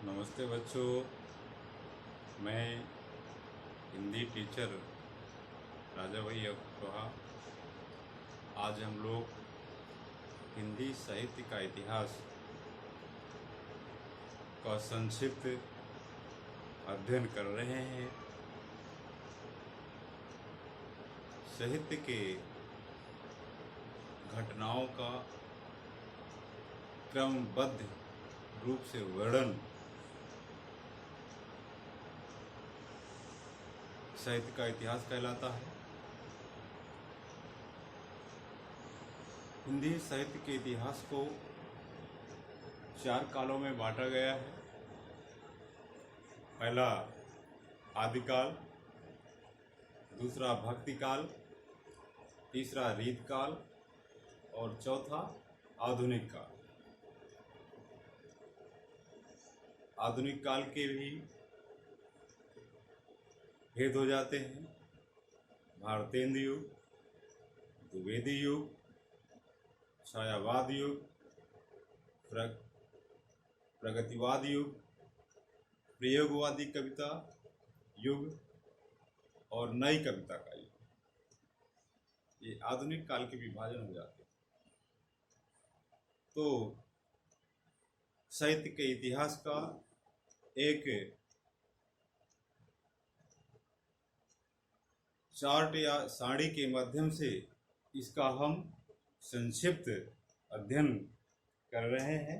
नमस्ते बच्चों। मैं हिंदी टीचर राजा भाई अग्रवाल। आज हम लोग हिंदी साहित्य का इतिहास का संक्षिप्त अध्ययन कर रहे हैं। साहित्य के घटनाओं का क्रमबद्ध रूप से वर्णन साहित्य का इतिहास कहलाता है। हिंदी साहित्य के इतिहास को 4 कालों में बांटा गया है। पहला आदिकाल, दूसरा भक्ति काल, तीसरा रीत काल और चौथा आधुनिक काल। आधुनिक काल के भी भेद हो जाते हैं। भारतेंदु युग, द्विवेदी युग, छायावाद युग, प्रगतिवाद युग, प्रयोगवादी कविता युग और नई कविता का युग। ये आधुनिक काल के विभाजन हो जाते हैं। तो साहित्य के इतिहास का एक चार्ट या सारणी के माध्यम से इसका हम संक्षिप्त अध्ययन कर रहे हैं।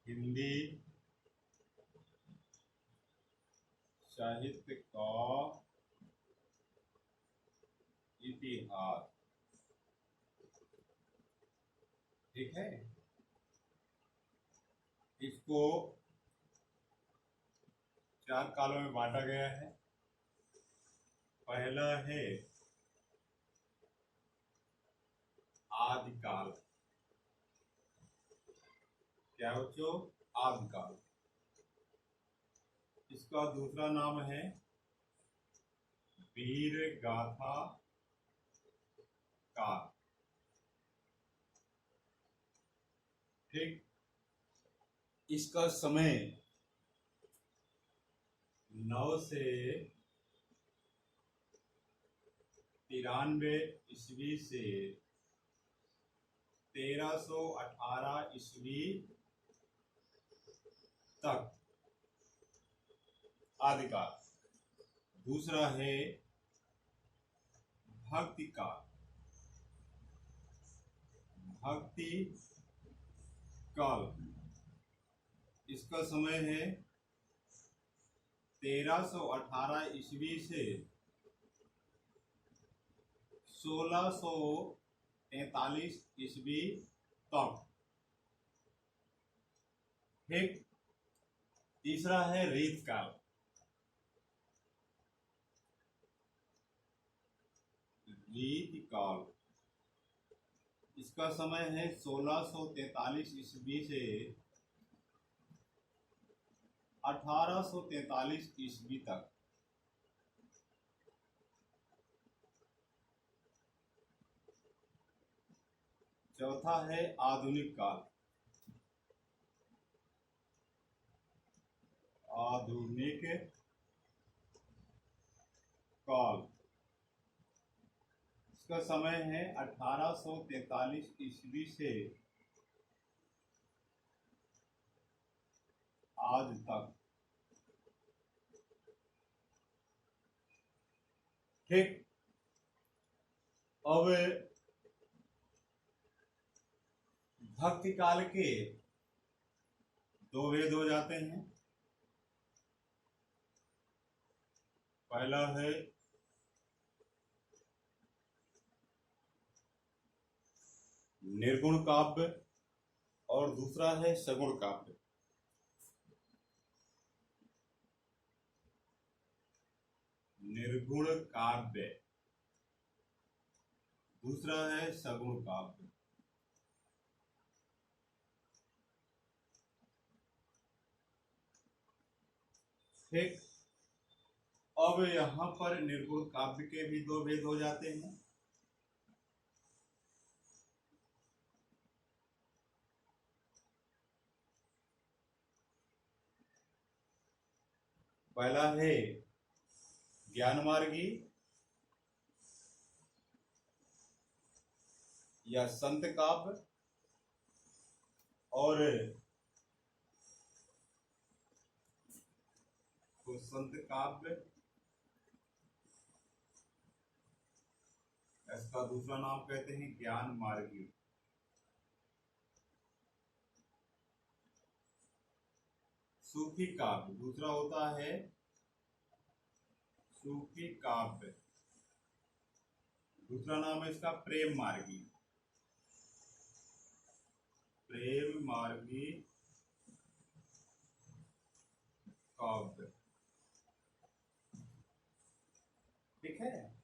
हिंदी साहित्य का इतिहास, ठीक है। इसको 4 कालों में बांटा गया है। पहला है आदिकाल। क्या बच्चों? आदिकाल। इसका दूसरा नाम है वीर गाथा काल। ठीक। इसका समय 9 से 93 ईस्वी से 1318 ईस्वी तक आदिकाल। दूसरा है भक्ति काल। भक्ति काल, इसका समय है 1318 ईस्वी से 1643 ईस्वी तक। ठीक। तीसरा है रीत काल। रीत काल, इसका समय है 1643 ईस्वी से 1843 ईस्वी तक। चौथा है आधुनिक काल। आधुनिक काल, इसका समय है 1843 ईस्वी से आज तक। ठीक। अब भक्ति काल के 2 भेद हो जाते हैं। पहला है निर्गुण काव्य और दूसरा है सगुण काव्य। निर्गुण काव्य, दूसरा है सगुण काव्य। ठीक। अब यहाँ पर निर्गुण काव्य के भी दो भेद हो जाते हैं। पहला है ज्ञान मार्गी या संत काव्य, और तो संत काव्य, इसका दूसरा नाम कहते हैं ज्ञान मार्गी। सूफी काव्य दूसरा होता है सूफी काव्य, दूसरा नाम है इसका प्रेम मार्गी। प्रेम मार्गी काव्य, ठीक है।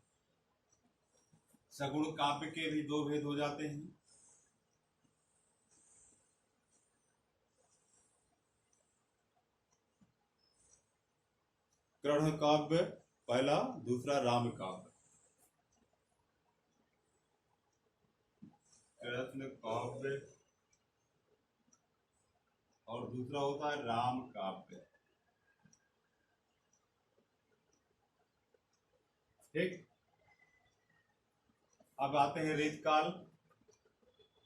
सगुण काव्य के भी दो भेद हो जाते हैं। कृष्ण काव्य पहला, दूसरा राम काव्य। कृष्ण काव्य और दूसरा होता है राम काव्य, ठीक। अब आते हैं रीतकाल।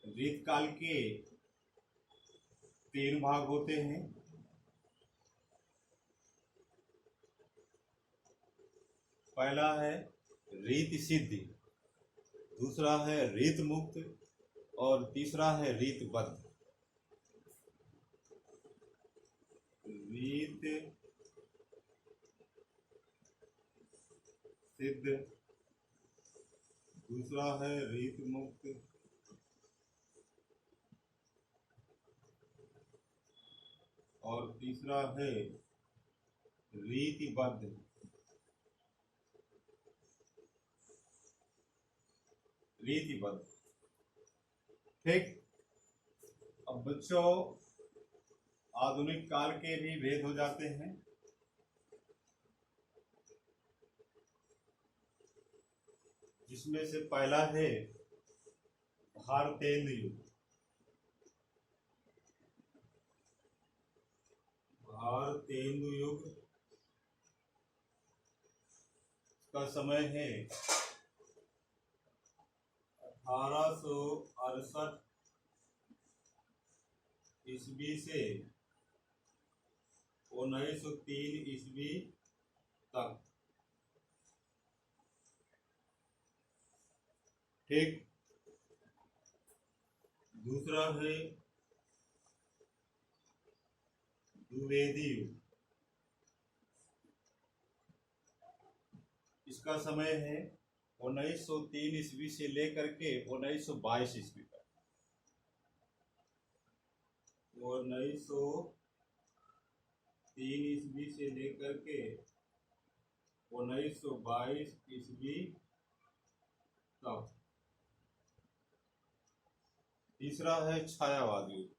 रीतकाल के तीन भाग होते हैं। पहला है रीत सिद्धि, दूसरा है रीत मुक्त, और तीसरा है रीतबद्ध। रीत सिद्ध, दूसरा है रीत मुक्त, और तीसरा है रीतिबद्ध। रीतिबद्ध, ठीक। अब बच्चों आधुनिक काल के भी भेद हो जाते हैं। जिसमें से पहला है भारतेंदु युग। भारतेंदु युग का समय है 1868 ईस्वी से 1903 ईस्वी तक, ठीक। दूसरा है द्विवेदी युग। इसका समय है 1903 ईस्वी से लेकर के 1922 ईस्वी तक। 1903 ईस्वी से लेकर के 1922 ईस्वी तक। तीसरा है छायावाद युग।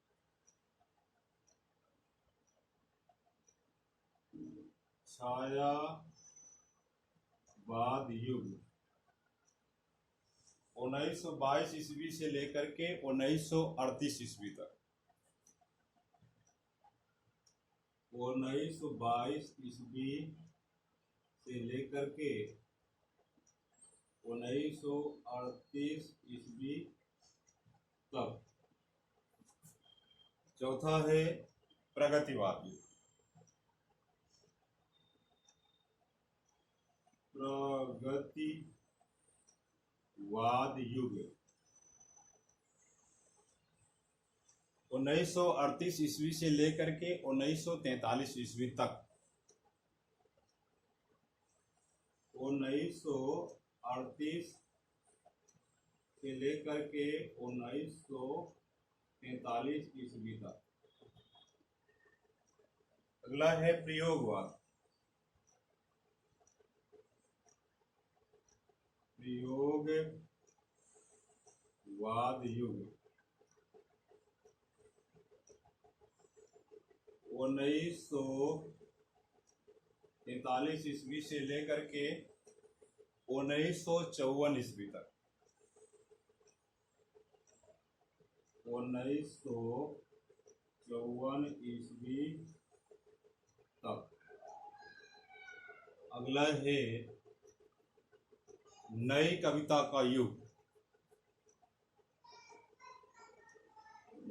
छायावाद युग 1922 ईस्वी से लेकर के 1938 ईस्वी तक। 1922 ईस्वी से लेकर के 1938 ईस्वी तक। चौथा है प्रगतिवाद युग। प्रगतिवाद युग 1938 ईस्वी से लेकर के 1943 ईस्वी तक। 1938 से लेकर के 1943 ईस्वी तक। अगला है प्रयोगवाद। प्रयोगवाद युग 1943 43 ईस्वी से लेकर के 1954 ईस्वी तक, 1954 ईस्वी तक। अगला है नई कविता का युग।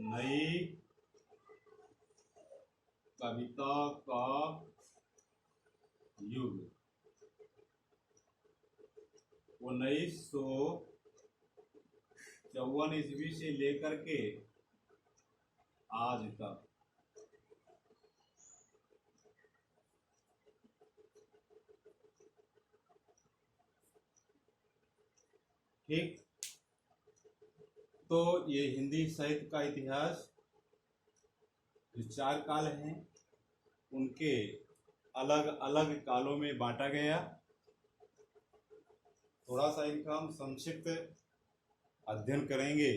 नई कविता का युग 1954 ईस्वी से लेकर के आज तक। ठीक, तो ये हिंदी साहित्य का इतिहास जो 4 काल हैं उनके अलग अलग कालों में बांटा गया। थोड़ा सा इनका हम संक्षिप्त अध्ययन करेंगे।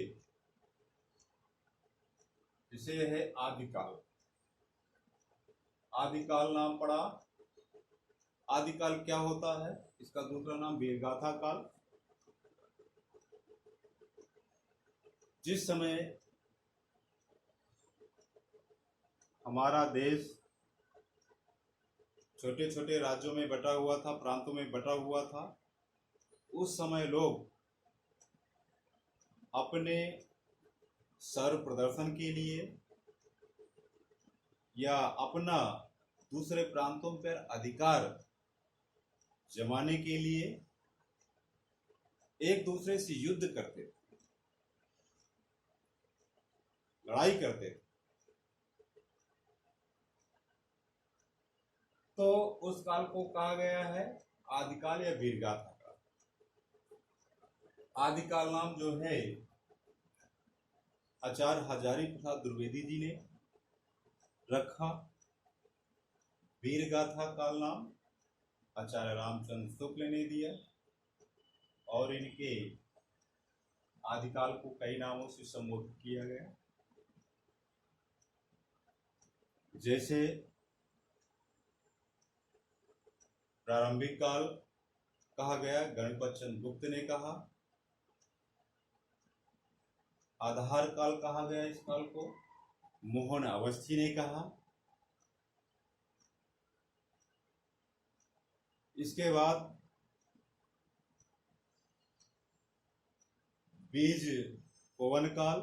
इसे है आदिकाल। आदिकाल नाम पड़ा। आदिकाल क्या होता है? इसका दूसरा नाम वीरगाथा काल। जिस समय हमारा देश छोटे छोटे राज्यों में बटा हुआ था, प्रांतों में बटा हुआ था, उस समय लोग अपने सर्व प्रदर्शन के लिए या अपना दूसरे प्रांतों पर अधिकार जमाने के लिए एक दूसरे से युद्ध करते थे, लड़ाई करते थे। तो उस काल को कहा गया है आदिकाल या वीरगाथा काल। आदिकाल नाम जो है आचार्य हजारी प्रसाद द्विवेदी जी ने रखा। वीरगाथा काल नाम आचार्य रामचंद्र शुक्ल ने दिया। और इनके आदिकाल को कई नामों से संबोधित किया गया, जैसे प्रारंभिक काल कहा गया, गणपत चंद्र गुप्त ने कहा। आधार काल कहा गया इस काल को, मोहन अवस्थी ने कहा। इसके बाद बीज पवन काल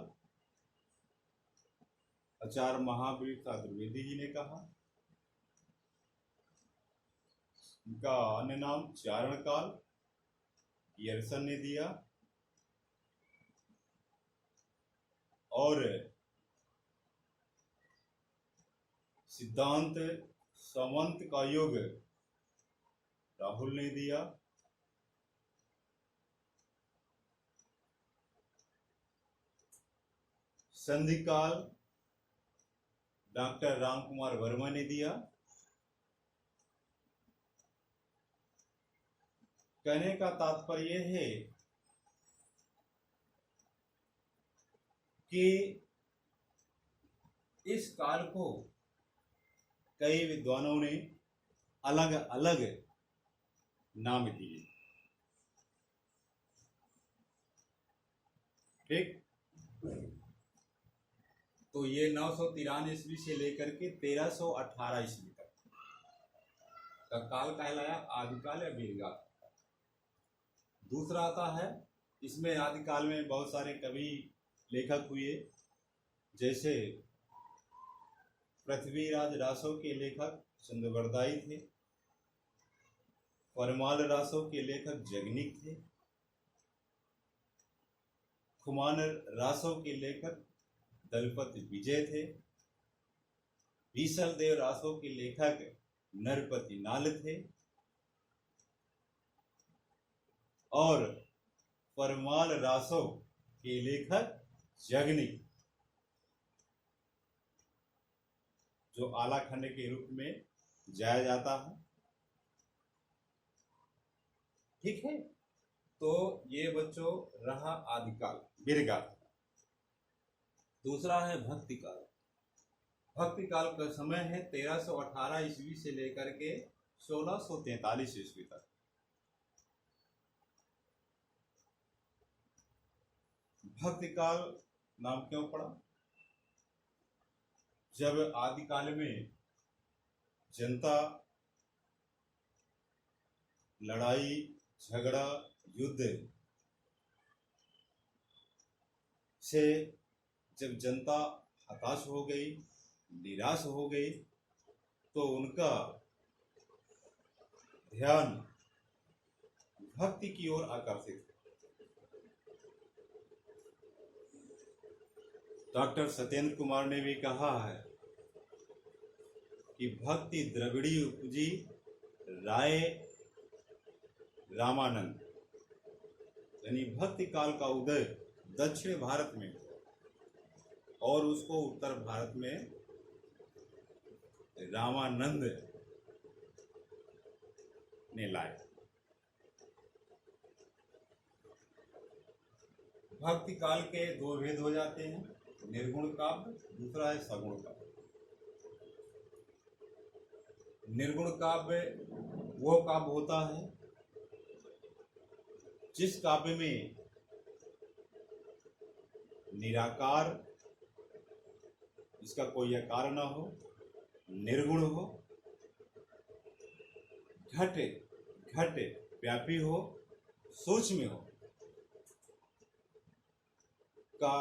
आचार्य महावीर प्रसाद द्विवेदी जी ने कहा। इनका अन्य नाम चारण काल पियर्सन ने दिया। और सिद्धांत सामंत का युग राहुल ने दिया। संधि काल डॉक्टर रामकुमार वर्मा ने दिया। कहने का तात्पर्य है कि इस काल को कई विद्वानों ने अलग अलग नाम दिए। ठीक, तो ये 993 ईस्वी से लेकर के 1318 ईस्वी तक का काल कहलाया आदिकाल या वीरगाथा। दूसरा आता है, इसमें आदिकाल में बहुत सारे कवि लेखक हुए, जैसे पृथ्वीराज रासो के लेखक चंद्रवरदाई थे। परमाल रासो के लेखक जगनिक थे। खुमान रासो के लेखक दलपति विजय थे। बीसल देव रासो के लेखक नरपति नाल थे। और परमाल रासो के लेखक जगनिक, जो आलाखंड के रूप में जाया जाता है। ठीक है, तो ये बच्चों रहा आदिकाल वीरगाथा। दूसरा है भक्ति काल। भक्ति काल का समय है 1318 ईस्वी से लेकर के 1643 ईस्वी तक। भक्ति काल नाम क्यों पड़ा? जब आदिकाल में जनता लड़ाई झगड़ा युद्ध से जब जनता हताश हो गई, निराश हो गई, तो उनका ध्यान भक्ति की ओर आकर्षित। डॉक्टर सत्येंद्र कुमार ने भी कहा है कि भक्ति द्रविड़ी उपजी राय रामानंद, यानी भक्ति काल का उदय दक्षिण भारत में और उसको उत्तर भारत में रामानंद ने लाए। भक्ति काल के दो भेद हो जाते हैं, निर्गुण काव्य, दूसरा है सगुण काव्य। निर्गुण काव्य वो काव्य होता है जिस काव्य में निराकार, जिसका कोई आकार न हो, निर्गुण हो, घट घट व्यापी हो, सूक्ष्म हो, का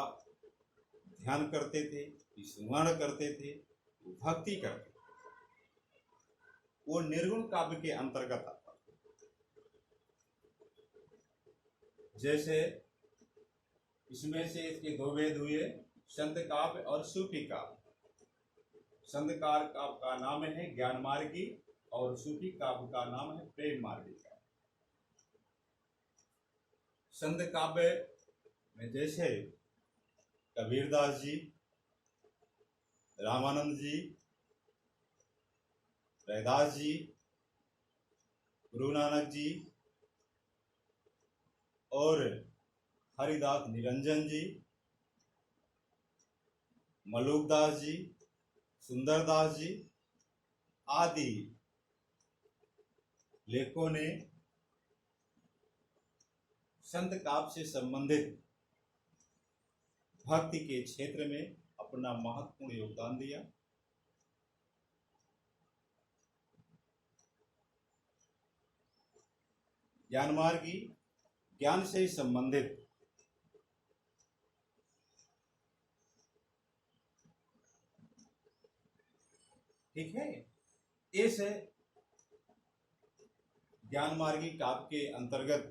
ध्यान करते थे, स्मरण करते थे, भक्ति करते थे, वो निर्गुण काव्य के अंतर्गत आता। जैसे इसमें से इसके दो भेद हुए, संत काव्य और सूफी काव्य। संत काव्य का नाम है ज्ञान मार्गी और सूफी काव्य का नाम है प्रेम मार्गी का। संत काव्य में जैसे कबीरदास जी, रामानंद जी, रैदास जी, गुरु नानक जी और हरिदास निरंजन जी, मलुकदास जी, सुंदरदास जी आदि लेखकों ने संत काव्य से संबंधित भक्ति के क्षेत्र में अपना महत्वपूर्ण योगदान दिया। ज्ञान मार्गी ज्ञान से संबंधित ठीक है, इस ज्ञान मार्गी काव्य के अंतर्गत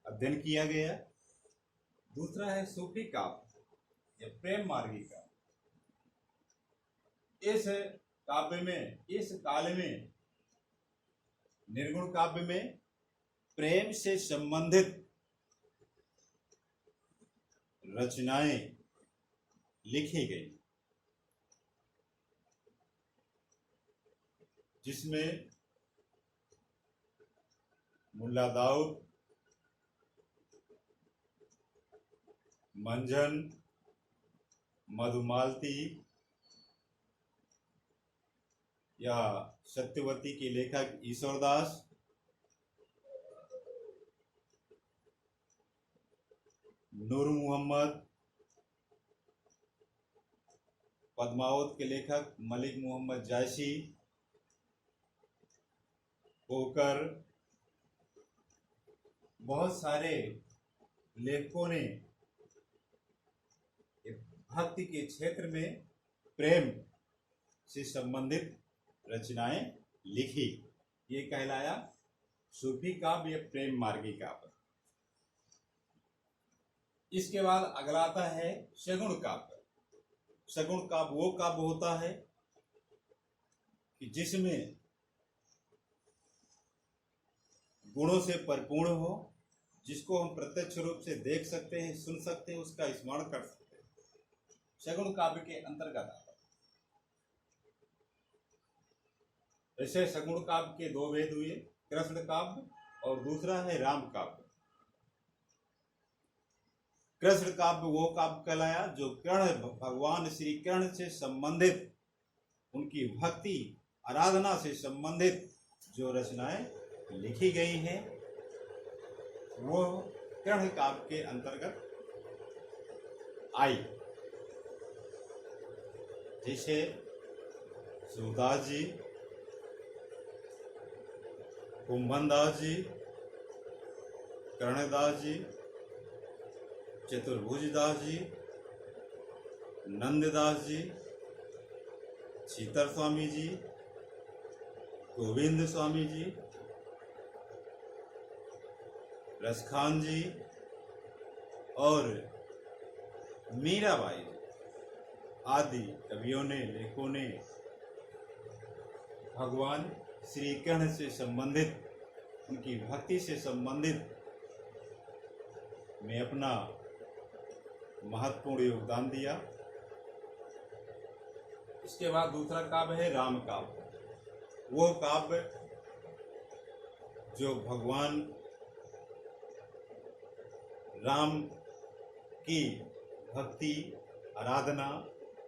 अध्ययन किया गया। दूसरा है सूफी काव्य या प्रेम मार्गी काव्य। इस काव्य में, इस काल में निर्गुण काव्य में प्रेम से संबंधित रचनाएं लिखी गई, जिसमें मुल्ला दाऊद, मंझन, मधुमालती या सत्यवती के लेखक ईश्वरदास, नूर मोहम्मद, पद्मावत के लेखक मलिक मोहम्मद जायसी, होकर बहुत सारे लेखकों ने भक्ति के क्षेत्र में प्रेम से संबंधित रचनाएं लिखी। ये कहलाया सूफी काव्य या प्रेम मार्गी काव्य। इसके बाद अगला आता है सगुण काव्य। सगुण काव्य वो काव्य होता है कि जिसमें गुणों से परिपूर्ण हो, जिसको हम प्रत्यक्ष रूप से देख सकते हैं, सुन सकते हैं, उसका स्मरण कर सकते हैं, सगुण काव्य के अंतर्गत आता है। ऐसे सगुण काव्य के दो भेद हुए, कृष्ण काव्य और दूसरा है राम काव्य। कृष्ण काव्य वो काव्य कहलाया जो कृष्ण, भगवान श्री कृष्ण से संबंधित, उनकी भक्ति आराधना से संबंधित जो रचनाएं लिखी गई हैं वो कर्ण काव्य के अंतर्गत आई। जैसे सूरदास जी, कुंभनदास जी, कर्णदास जी, चतुर्भुजदास जी, नंददास जी, सीतर स्वामी जी, गोविंद स्वामी जी, रसखान जी और मीराबाई आदि कवियों ने, लेखकों ने भगवान श्री कृष्ण से संबंधित, उनकी भक्ति से संबंधित में अपना महत्वपूर्ण योगदान दिया। इसके बाद दूसरा काव्य है राम काव्य। वो काव्य जो भगवान राम की भक्ति, आराधना,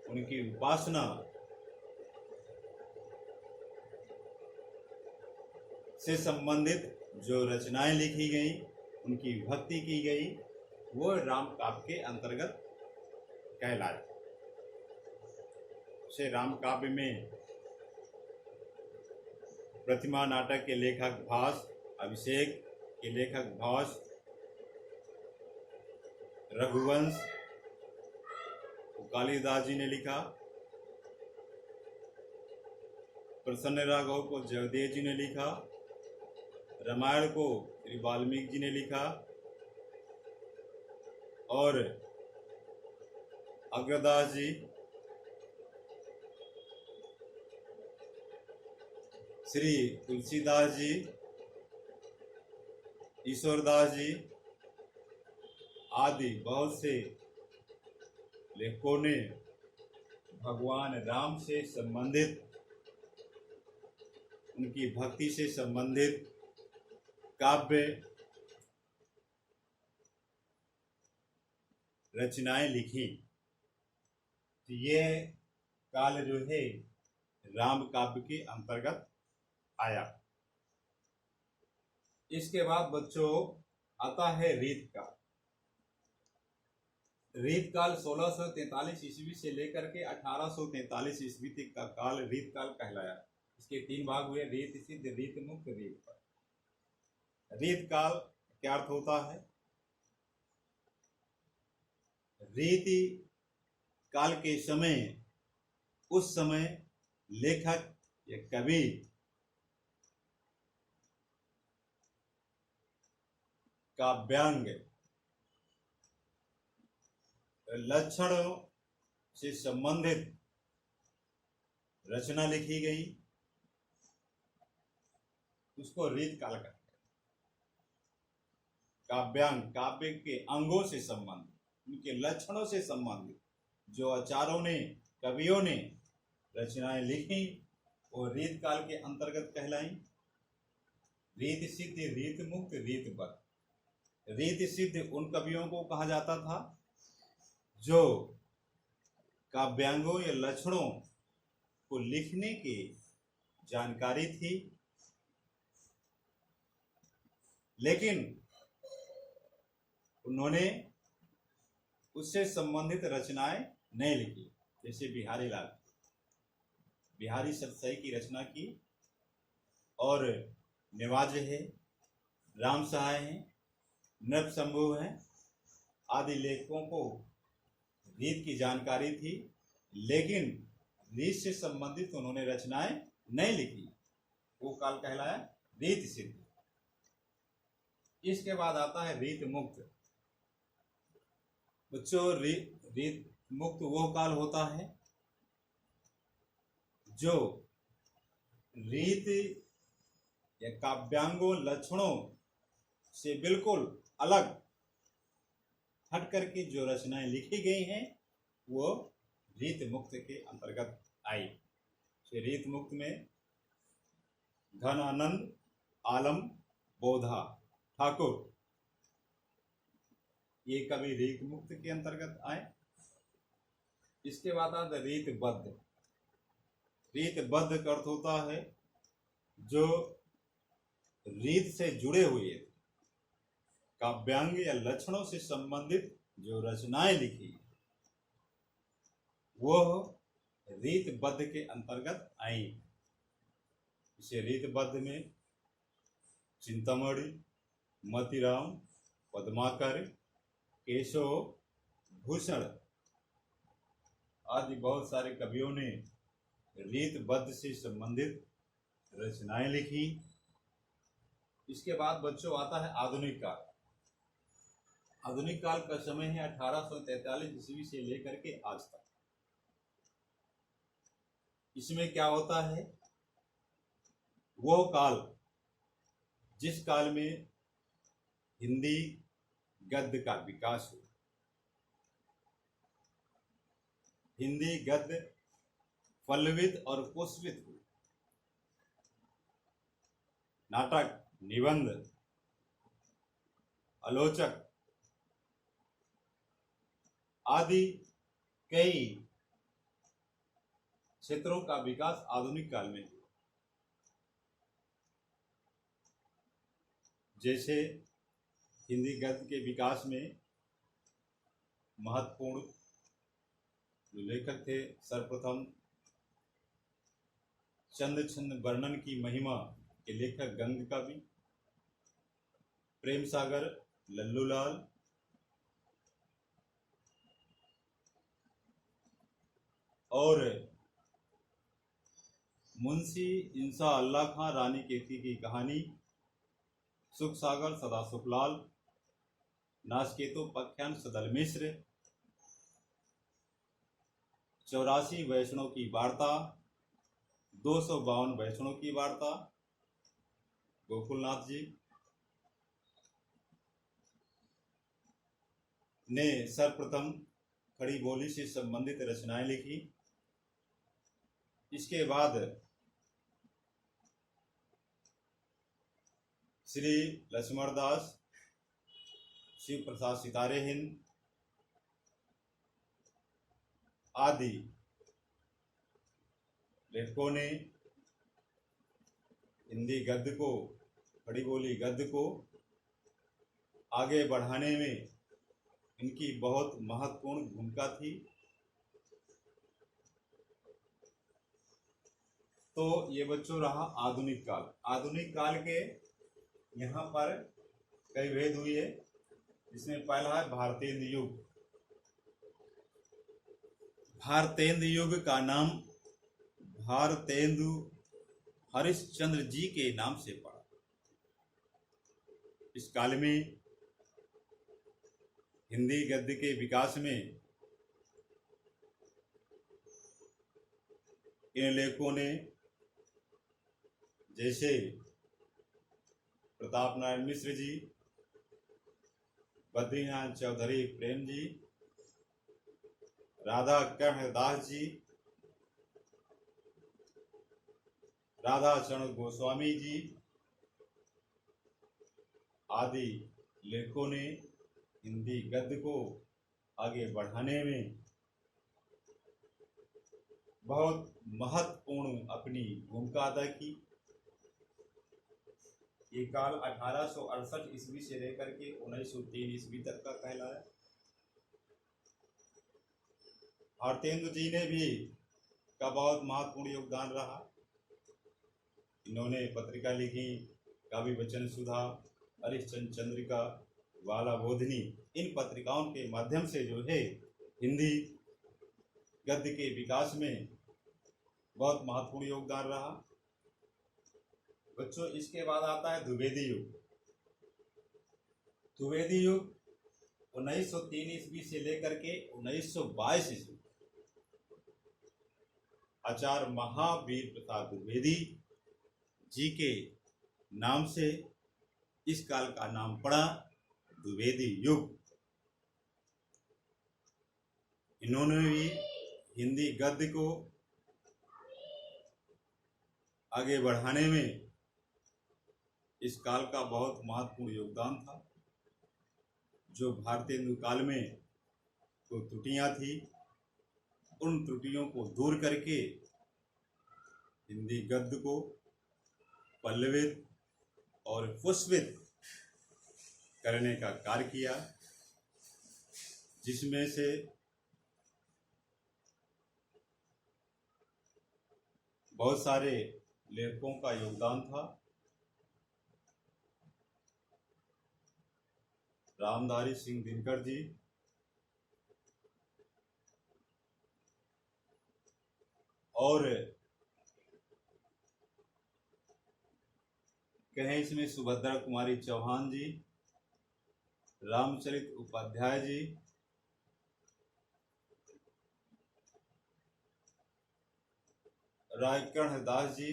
उनकी उपासना से संबंधित जो रचनाएं लिखी गई, उनकी भक्ति की गई, वो राम काव्य के अंतर्गत कहलाए। से राम काव्य में प्रतिमा नाटक के लेखक भास, अभिषेक के लेखक भास, रघुवंश कालिदास जी ने लिखा, प्रसन्न राघव को जयदेव जी ने लिखा, रामायण को श्री वाल्मीकि जी ने लिखा और अग्रदास जी श्री तुलसीदास जी, ईश्वरदास जी आदि बहुत से लेखकों ने भगवान राम से संबंधित, उनकी भक्ति से संबंधित काव्य रचनाएं लिखी। तो ये काल जो है राम काव्य के अंतर्गत आया। इसके बाद बच्चों आता है रीत काल। रीत काल 1643 ईस्वी से लेकर के 1843 ईस्वी तक का काल रीत काल कहलाया। इसके 3 भाग हुए, रीत सिद्ध, रीत मुक्त, रीत काल। रीत काल क्या अर्थ होता है? रीति काल के समय, उस समय लेखक या कवि काव्यांग लक्षणों से संबंधित रचना लिखी गई, उसको रीत काल कहते हैं। काव्यांग काव्य के अंगों से संबंधित, उनके लक्षणों से संबंधित जो आचार्यों ने, कवियों ने रचनाएं लिखी वो रीत काल के अंतर्गत कहलाई। रीत सिद्ध, रीत मुक्त, रीत बद्ध। रीत सिद्ध उन कवियों को कहा जाता था जो काव्यांगों या लक्षणों को लिखने की जानकारी थी, लेकिन उन्होंने उससे संबंधित रचनाएं नहीं लिखी। जैसे बिहारी लाल, बिहारी सतसई की रचना की, और निवाज है, राम सहाय हैं, नृप शंभु हैं आदि लेखकों को रीत की जानकारी थी, लेकिन रीत से संबंधित उन्होंने रचनाएं नहीं लिखी। वो काल कहलाया रीत सिद्ध। इसके बाद आता है रीत मुक्त। बच्चों रीत मुक्त वो काल होता है जो रीत या काव्यांगों लक्षणों से बिल्कुल अलग हट करके जो रचनाएं लिखी गई हैं वो रीत मुक्त के अंतर्गत आई। रीत मुक्त में धन आनंद, आलम, बोधा, ठाकुर ये कवि रीत मुक्त के अंतर्गत आए। इसके बाद आता है रीतबद्ध। रीतबद्ध का अर्थ होता है जो रीत से जुड़े हुए काव्यांग या लक्षणों से संबंधित जो रचनाएं लिखी वह रीतबद्ध के अंतर्गत आई। इसे रीतबद्ध में चिंतामणि, मतिराम, पद्माकर, केशव, भूषण आदि बहुत सारे कवियों ने रीतबद्ध से संबंधित रचनाएं लिखी। इसके बाद बच्चों आता है आधुनिक काल। आधुनिक काल का समय है 1843 ईस्वी से लेकर के आज तक। इसमें क्या होता है, वह काल जिस काल में हिंदी गद्य का विकास हुआ, हिंदी गद्य पल्लवित और पुष्पित हुई, नाटक, निबंध, आलोचक आदि कई क्षेत्रों का विकास आधुनिक काल में हुआ। जैसे हिंदी गद्य के विकास में महत्वपूर्ण जो लेखक थे, सर्वप्रथम चंद छंद वर्णन की महिमा के लेखक गंग कवि, प्रेम सागर, लल्लूलाल, और मुंशी इंसा अल्लाह खां रानी केती की कहानी, सुख सागर सदा सुखलाल, नाचकेतु पख्यान सदल मिश्र, 84 वैष्णव की वार्ता, 252 वैष्णव की वार्ता, गोकुलनाथ जी ने सर्वप्रथम खड़ी बोली से संबंधित रचनाएं लिखी। इसके बाद श्री लक्ष्मणदास, शिव प्रसाद सितारे हिंद आदि लेखकों ने हिंदी गद्य को, खड़ी बोली गद्य को आगे बढ़ाने में इनकी बहुत महत्वपूर्ण भूमिका थी। तो ये बच्चों रहा आधुनिक काल। आधुनिक काल के यहाँ पर कई भेद हुए है, जिसमें पहला है भारतेंदु युग। भारतेंदु युग का नाम भारतेंदु हरिश्चंद्र जी के नाम से पड़ा। इस काल में हिंदी गद्य के विकास में इन लेखकों ने जैसे प्रताप नारायण मिश्र जी, बद्रीनाथ चौधरी प्रेम जी, राधा कृष्ण दास जी, राधा चरण गोस्वामी जी आदि लेखकों ने हिंदी गद्य को आगे बढ़ाने में बहुत महत्वपूर्ण अपनी भूमिका अदा की। ये काल 1868 ईस्वी से लेकर के 1903 ईस्वी तक का कहलाया। भारतेंदु जी ने भी का बहुत महत्वपूर्ण योगदान रहा। इन्होंने पत्रिका लिखी, काव्य वचन सुधा, हरिश्चंद्र चंद्रिका, वाला बोधिनी। इन पत्रिकाओं के माध्यम से जो है हिंदी गद्य के विकास में बहुत महत्वपूर्ण योगदान रहा। बच्चों इसके बाद आता है द्विवेदी युग। द्विवेदी युग 1903 ईस्वी से लेकर के 1922 ईस्वी आचार्य महावीर प्रसाद द्विवेदी जी के नाम से इस काल का नाम पड़ा द्विवेदी युग। इन्होंने भी हिंदी गद्य को आगे बढ़ाने में इस काल का बहुत महत्वपूर्ण योगदान था। जो भारतेंदु काल में तो त्रुटियां थी, उन त्रुटियों को दूर करके हिंदी गद्य को पल्लवित और पुष्पित करने का कार्य किया, जिसमें से बहुत सारे लेखकों का योगदान था। रामधारी सिंह दिनकर जी, और कहें इसमें सुभद्रा कुमारी चौहान जी, रामचरित उपाध्याय जी, रायकर्ण दास जी,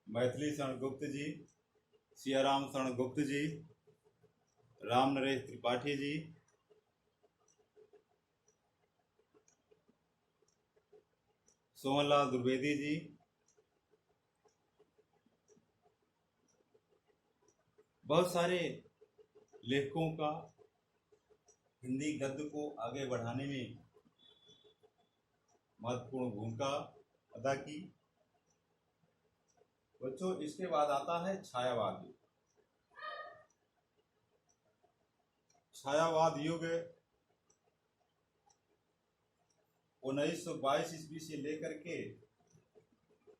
मैथिली शरण गुप्त जी, सियाराम शरण गुप्त जी, राम नरेश त्रिपाठी जी, सोहनलाल द्विवेदी जी, बहुत सारे लेखकों का हिंदी गद्य को आगे बढ़ाने में महत्वपूर्ण भूमिका अदा की। बच्चों, इसके बाद आता है छायावाद युग। छायावाद युग 1922 ईस्वी से लेकर के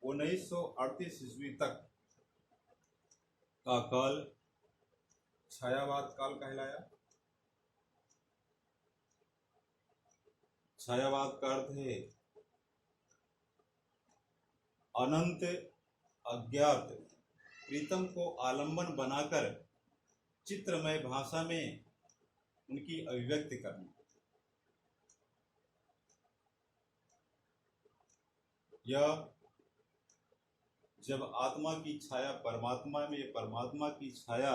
1938 ईस्वी तक का काल छायावाद काल कहलाया। छायावाद का अर्थ है अनंत अज्ञात प्रीतम को आलंबन बनाकर चित्रमय भाषा में उनकी अभिव्यक्ति करना। यह जब आत्मा की छाया परमात्मा में, परमात्मा की छाया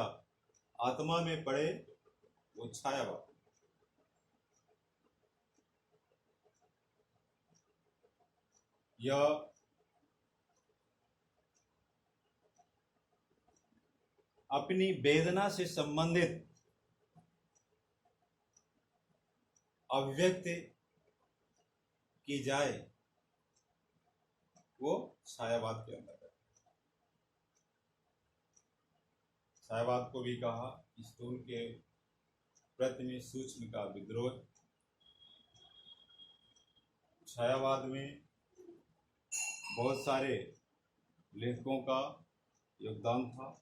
आत्मा में पड़े, वो छायावाद। यह अपनी वेदना से संबंधित अभिव्यक्ति की जाए, वो छायावाद के अंदर है। छायावाद को भी कहा स्थूल के प्रति में सूक्ष्म का विद्रोह। छायावाद में बहुत सारे लेखकों का योगदान था।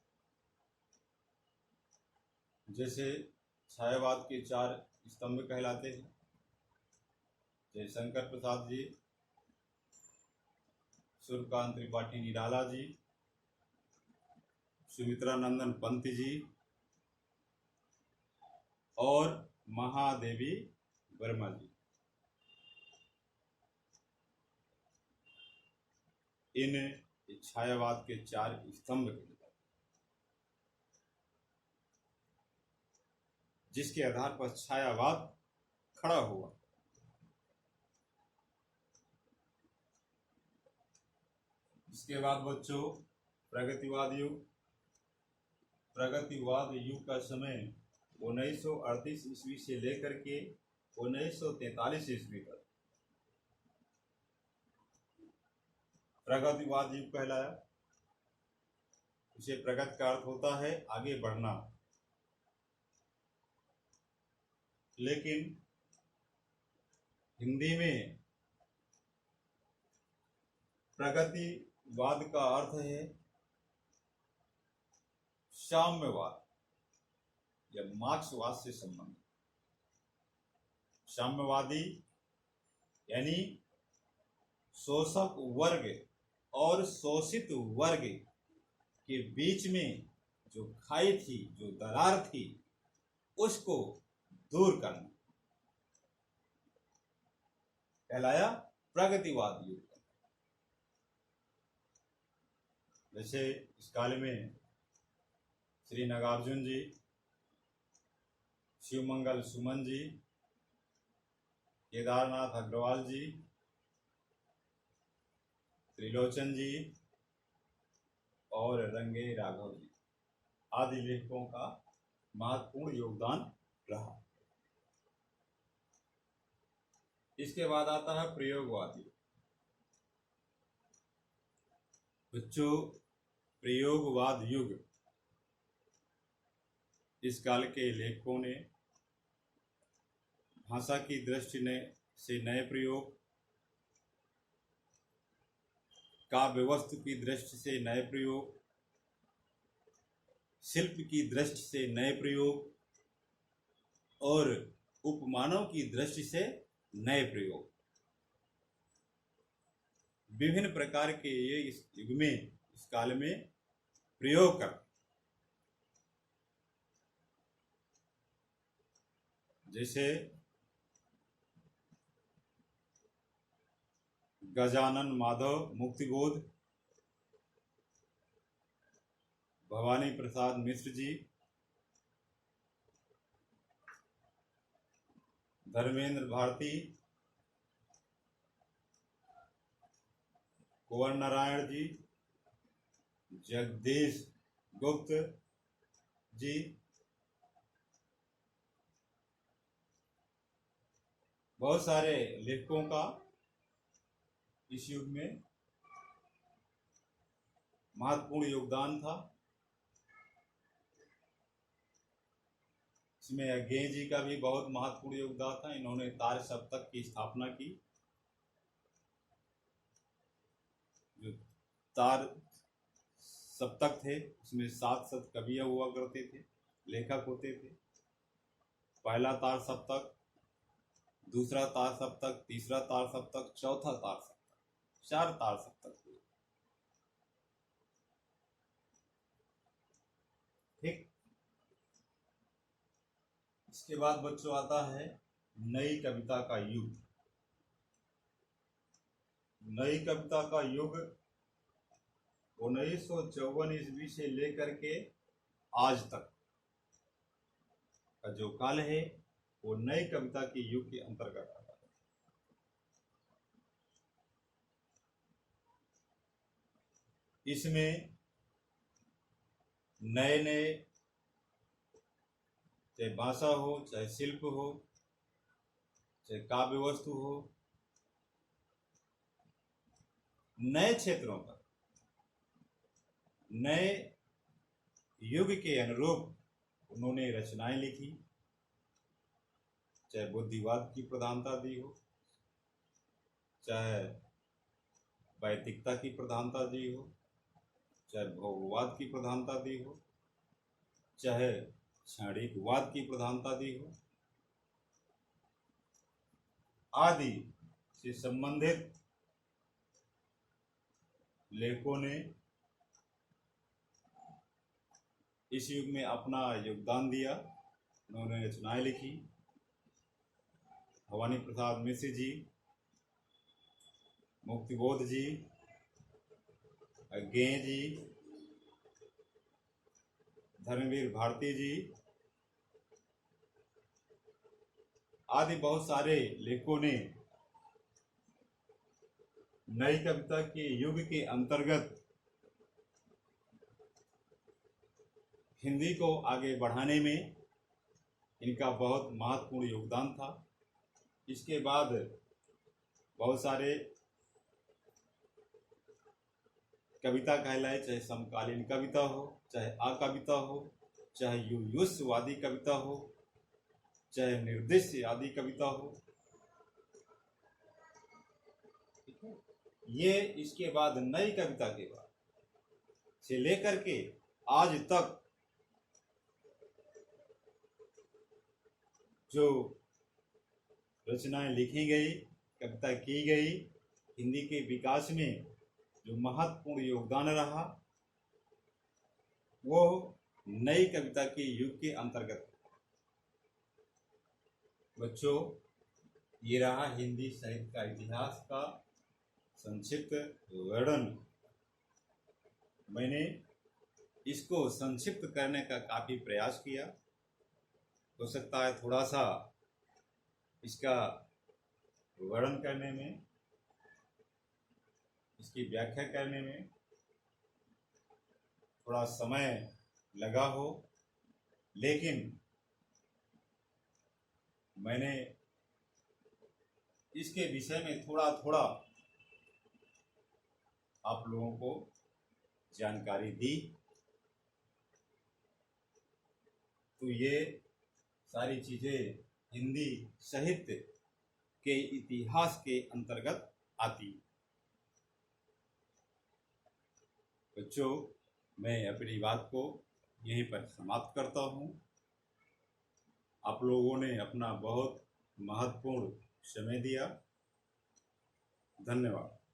जैसे छायावाद के 4 स्तंभ कहलाते हैं, जयशंकर प्रसाद जी, सूर्यकांत त्रिपाठी निराला जी, सुमित्रा नंदन पंत जी और महादेवी वर्मा जी। इन छायावाद के 4 स्तंभ के, जिसके आधार पर छायावाद खड़ा हुआ। इसके बाद बच्चों प्रगतिवाद युग। प्रगतिवाद युग का समय 1938 ईस्वी से लेकर के 1943 ईस्वी तक प्रगतिवाद युग कहलाया। इसे प्रगति का अर्थ होता है आगे बढ़ना, लेकिन हिंदी में प्रगतिवाद का अर्थ है साम्यवाद या मार्क्सवाद से संबंधित। साम्यवादी यानी शोषक वर्ग और शोषित वर्ग के बीच में जो खाई थी, जो दरार थी, उसको दूर करना कहलाया प्रगतिवाद युग। जैसे इस काल में श्री नागार्जुन जी, शिवमंगल सुमन जी, केदारनाथ अग्रवाल जी, त्रिलोचन जी और रंगे राघव जी आदि लेखकों का महत्वपूर्ण योगदान रहा। इसके बाद आता है प्रयोगवाद युग। बच्चों, प्रयोगवाद युग इस काल के लेखकों ने भाषा की दृष्टि से नए प्रयोग, काव्य वस्तु की दृष्टि से नए प्रयोग, शिल्प की दृष्टि से नए प्रयोग और उपमानों की दृष्टि से नए प्रयोग, विभिन्न प्रकार के ये इस युग में, इस काल में प्रयोग कर, जैसे गजानन माधव मुक्तिबोध, भवानी प्रसाद मिश्र जी, धर्मेंद्र भारती, कुंवर नारायण जी, जगदीश गुप्त जी, बहुत सारे लेखकों का इस युग में महत्वपूर्ण योगदान था। इसमें अज्ञेय जी का भी बहुत महत्वपूर्ण योगदान था। इन्होंने तार सप्तक की स्थापना की। जो तार सप्तक थे उसमें 7 कवियाँ हुआ करते थे, लेखक होते थे। पहला तार सप्तक, दूसरा तार सप्तक, तीसरा तार सप्तक, चौथा तार सप्तक, 4 तार सप्तक हुए। ठीक। इसके बाद बच्चों आता है नई कविता का युग। नई कविता का युग 1954 ईस्वी से लेकर के आज तक का जो काल है वो नई कविता के युग के अंतर्गत आता है। इसमें नए नए, चाहे भाषा हो, चाहे शिल्प हो, चाहे काव्य वस्तु हो, नए क्षेत्रों पर नए युग के अनुरूप उन्होंने रचनाएं लिखी। चाहे बुद्धिवाद की प्रधानता दी हो, चाहे वैदिकता की प्रधानता दी हो, चाहे भोगवाद की प्रधानता दी हो, चाहे क्षणिकवाद की प्रधानता दी हो, आदि से संबंधित लेखकों ने इस युग में अपना योगदान दिया। उन्होंने रचनाएं लिखी। भवानी प्रसाद मिश्र जी, मुक्तिबोध जी, अज्ञेय जी, धर्मवीर भारती जी आदि बहुत सारे लेखकों ने नई कविता के युग के अंतर्गत हिंदी को आगे बढ़ाने में इनका बहुत महत्वपूर्ण योगदान था। इसके बाद बहुत सारे कविता कहलाए, चाहे समकालीन कविता हो, चाहे अकविता हो, चाहे युगवादी कविता हो, चाहे निर्देश्य आदि कविता हो। ये इसके बाद नई कविता के बाद से लेकर के आज तक जो रचनाएं लिखी गई, कविता की गई, हिंदी के विकास में जो महत्वपूर्ण योगदान रहा वो नई कविता के युग के अंतर्गत। बच्चों, ये रहा हिंदी साहित्य का इतिहास का संक्षिप्त वर्णन। मैंने इसको संक्षिप्त करने का काफी प्रयास किया। हो सकता है थोड़ा सा इसका वर्णन करने में, इसकी व्याख्या करने में थोड़ा समय लगा हो, लेकिन मैंने इसके विषय में थोड़ा थोड़ा आप लोगों को जानकारी दी। तो ये सारी चीज़ें हिंदी साहित्य के इतिहास के अंतर्गत आती। बच्चों, मैं अपनी बात को यहीं पर समाप्त करता हूँ। आप लोगों ने अपना बहुत महत्वपूर्ण समय दिया। धन्यवाद।